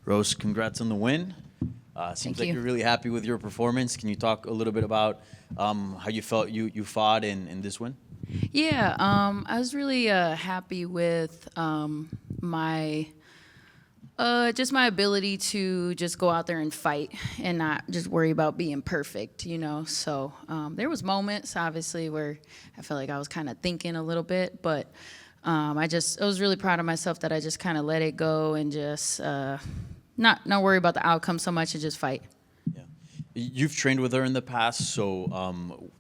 Rose, congrats on the win. Seems like you're really happy with your performance. Can you talk a little bit about how you felt you fought in this win? Yeah, I was really happy with my just my ability to just go out there and fight and not just worry about being perfect, you know. So there was moments, obviously, where I felt like I was kind of thinking a little bit, but I was really proud of myself that I just kind of let it go and just not worry about the outcome so much and just fight. Yeah, you've trained with her in the past, so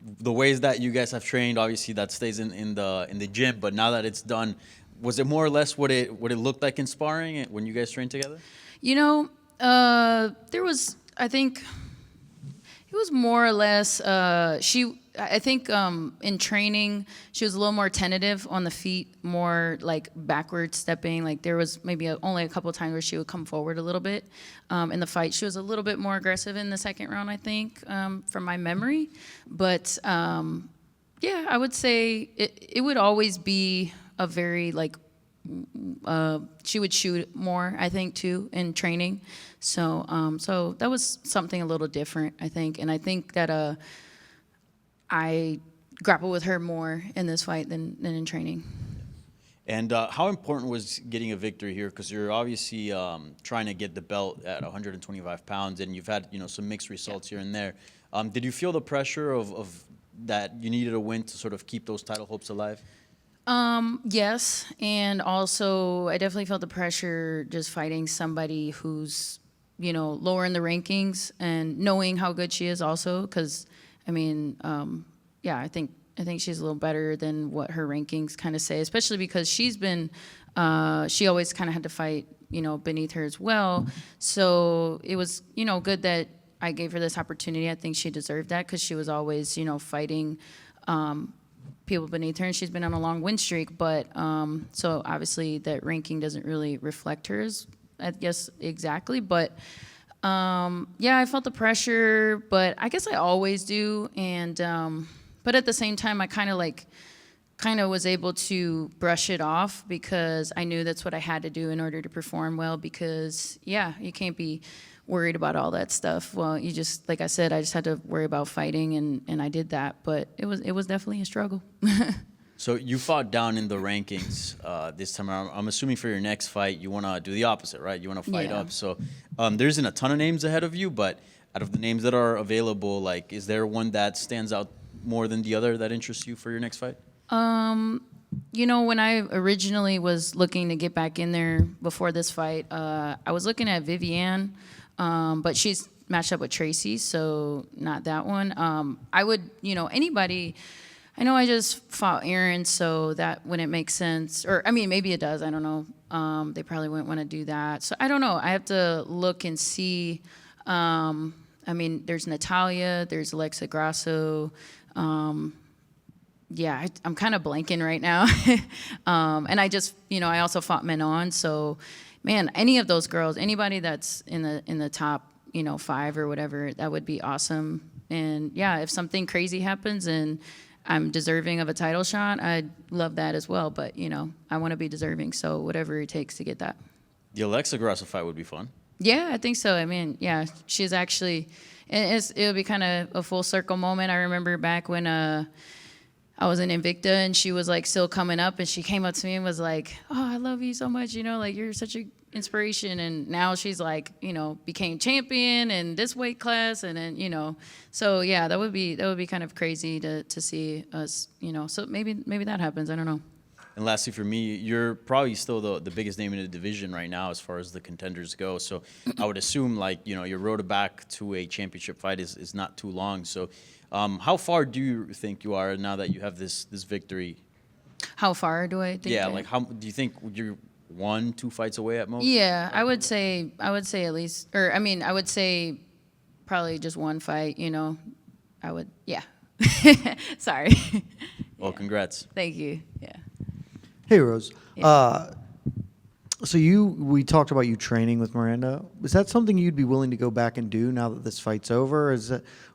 the ways that you guys have trained, obviously that stays in the gym. But now that it's done, was it more or less what it looked like in sparring when you guys trained together? You know, there was, I think, it was more or less. I think in training, she was a little more tentative on the feet, more like backward stepping. Like there was maybe only a couple of times where she would come forward a little bit. In the fight, she was a little bit more aggressive in the second round, I think, from my memory. But yeah, I would say it would always be a very like she would shoot more, I think, too, in training. So so that was something a little different, I think. And I think that I grapple with her more in this fight than in training. And how important was getting a victory here? Because you're obviously trying to get the belt at 125 pounds, and you've had some mixed results here and there. Did you feel the pressure of that you needed a win to sort of keep those title hopes alive? Yes, and also I definitely felt the pressure just fighting somebody who's lower in the rankings and knowing how good she is also, because I mean, yeah, I think she's a little better than what her rankings kind of say, especially because she's been, she always kind of had to fight, beneath her as well. So it was, good that I gave her this opportunity. I think she deserved that because she was always, fighting people beneath her, and she's been on a long win streak. But so obviously that ranking doesn't really reflect hers, I guess, exactly. But yeah, I felt the pressure, but I guess I always do. And but at the same time, I kind of was able to brush it off because I knew that's what I had to do in order to perform well. Because yeah, you can't be worried about all that stuff. Well, you just, like I said, I just had to worry about fighting, and I did that. But it was definitely a struggle. So you fought down in the rankings this time around. I'm assuming for your next fight, you want to do the opposite, right? You want to fight up. So there isn't a ton of names ahead of you, but out of the names that are available, like, is there one that stands out more than the other that interests you for your next fight? When I originally was looking to get back in there before this fight, I was looking at Viviane, but she's matched up with Tracy, so not that one. I would, anybody. I know I just fought Aaron, so that wouldn't make sense. Or, I mean, maybe it does. I don't know. They probably wouldn't want to do that. So I don't know. I have to look and see. I mean, there's Natalia. There's Alexa Grasso. Yeah, I'm kind of blanking right now. And I just, I also fought Menon. So, man, any of those girls, anybody that's in the top, 5 or whatever, that would be awesome. And, yeah, if something crazy happens and I'm deserving of a title shot, I'd love that as well. But, I want to be deserving, so whatever it takes to get that. The Alexa Grasso fight would be fun. Yeah, I think so. I mean, yeah, she's actually, it'll be kind of a full circle moment. I remember back when I was in Invicta and she was like still coming up, and she came up to me and was like, "Oh, I love you so much, like you're such an inspiration." And now she's like, became champion in this weight class, and then so yeah, that would be kind of crazy to see us, so maybe that happens. I don't know. And lastly, for me, you're probably still the biggest name in the division right now as far as the contenders go. So I would assume, like, your road back to a championship fight is not too long. So how far do you think you are now that you have this victory? How far do I think? Yeah, like how do you think you're 1-2 fights away at most? Yeah, I would say at least, or I mean, I would say probably just one fight. I would, yeah. Sorry. Well, congrats. Thank you. Yeah. Hey, Rose. Yeah. So we talked about you training with Miranda. Is that something you'd be willing to go back and do now that this fight's over?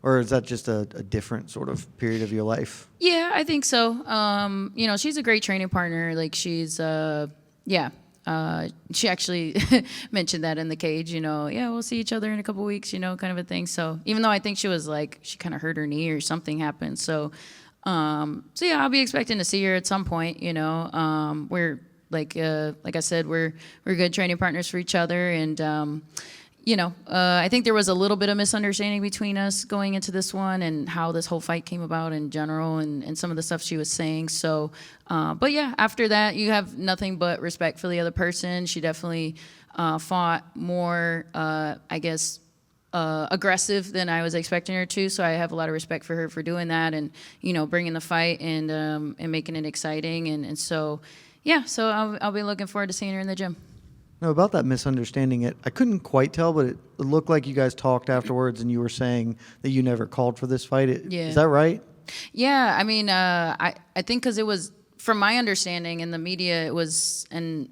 Or is that just a different sort of period of your life? Yeah, I think so. She's a great training partner. Like she's, yeah, she actually mentioned that in the cage, yeah, we'll see each other in a couple weeks, kind of a thing. So even though I think she was like, she kind of hurt her knee or something happened. So yeah, I'll be expecting to see her at some point, we're like I said, we're good training partners for each other. And, I think there was a little bit of misunderstanding between us going into this one and how this whole fight came about in general and some of the stuff she was saying. So, but yeah, after that, you have nothing but respect for the other person. She definitely fought more, I guess, aggressive than I was expecting her to. So I have a lot of respect for her for doing that and, bringing the fight and making it exciting. And so, yeah, so I'll be looking forward to seeing her in the gym. No, about that misunderstanding, I couldn't quite tell, but it looked like you guys talked afterwards and you were saying that you never called for this fight. Yeah. Is that right? Yeah, I mean, I think because it was, from my understanding in the media, it was, and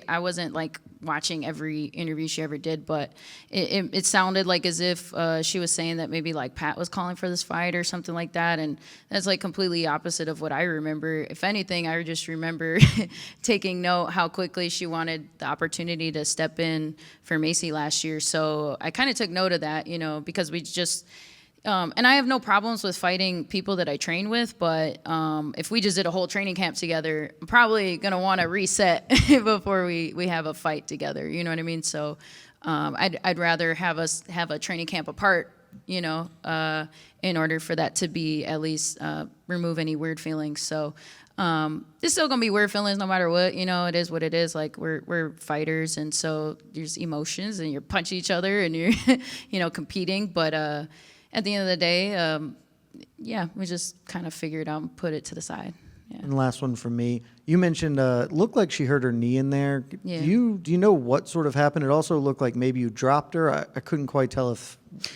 I wasn't like watching every interview she ever did, but it sounded like as if she was saying that maybe like Pat was calling for this fight or something like that, and that's like completely opposite of what I remember. If anything, I just remember taking note how quickly she wanted the opportunity to step in for Macy last year. So I kind of took note of that, because we just. And I have no problems with fighting people that I train with, but if we just did a whole training camp together, I'm probably going to want to reset before we have a fight together. You know what I mean? So I'd rather have us have a training camp apart, in order for that to be at least remove any weird feelings. So there's still going to be weird feelings no matter what. It is what it is. Like we're fighters, and so there's emotions, and you're punching each other, and you're, competing. But at the end of the day, yeah, we just kind of figured out and put it to the side. Yeah. And last one from me. You mentioned it looked like she hurt her knee in there. Yeah. Do you know what sort of happened? It also looked like maybe you dropped her. I couldn't quite tell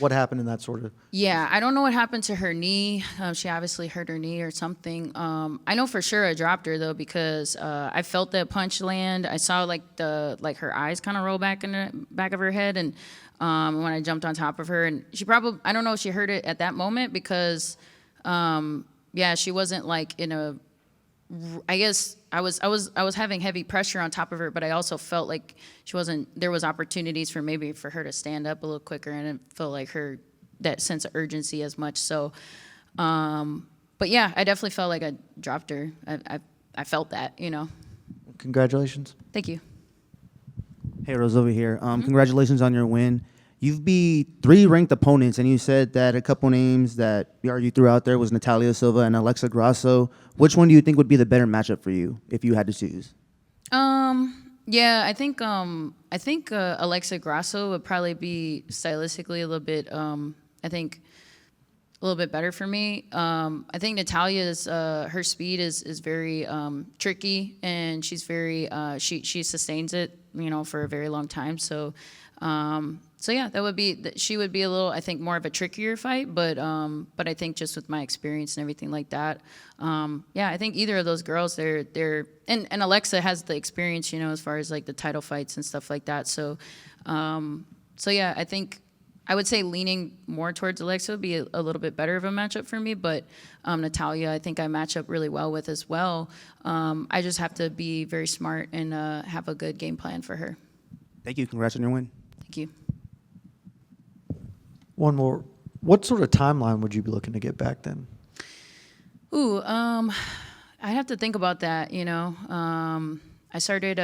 what happened in that sort of. Yeah, I don't know what happened to her knee. She obviously hurt her knee or something. I know for sure I dropped her though because I felt that punch land. I saw like her eyes kind of roll back in the back of her head, and when I jumped on top of her, and she probably, I don't know if she heard it at that moment because, yeah, she wasn't like in a. I guess I was having heavy pressure on top of her, but I also felt like she wasn't. There was opportunities for her to stand up a little quicker, and it felt like that sense of urgency as much. So, but yeah, I definitely felt like I dropped her. I felt that, Congratulations. Thank you. Hey, Rose over here. Congratulations on your win. You've beat 3 ranked opponents, and you said that a couple names that you threw out there was Natalia Silva and Alexa Grasso. Which one do you think would be the better matchup for you if you had to choose? Yeah, I think Alexa Grasso would probably be stylistically a little bit. I think a little bit better for me. I think Natalia's her speed is very tricky, and she's very she sustains it, for a very long time. So. So yeah, she would be a little, I think, more of a trickier fight, but I think just with my experience and everything like that, yeah, I think either of those girls, they're and Alexa has the experience, as far as like the title fights and stuff like that. So, yeah, I think I would say leaning more towards Alexa would be a little bit better of a matchup for me, but Natalia, I think I match up really well with as well. I just have to be very smart and have a good game plan for her. Thank you. Congrats on your win. Thank you. One more. What sort of timeline would you be looking to get back then? Ooh, I'd have to think about that. I started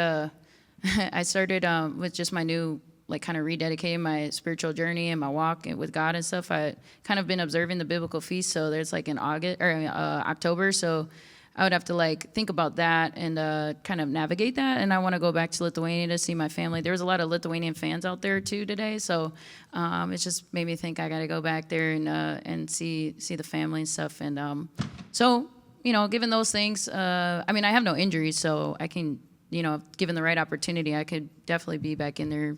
with just my new, like, kind of rededicating my spiritual journey and my walk with God and stuff. I kind of been observing the biblical feast, so there's like in October. So I would have to like think about that and kind of navigate that. And I want to go back to Lithuania to see my family. There was a lot of Lithuanian fans out there too today, so it just made me think I got to go back there and see the family and stuff. And so given those things, I mean, I have no injuries, so I can, given the right opportunity, I could definitely be back in there.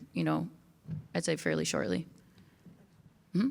I'd say fairly shortly. Mm-hmm.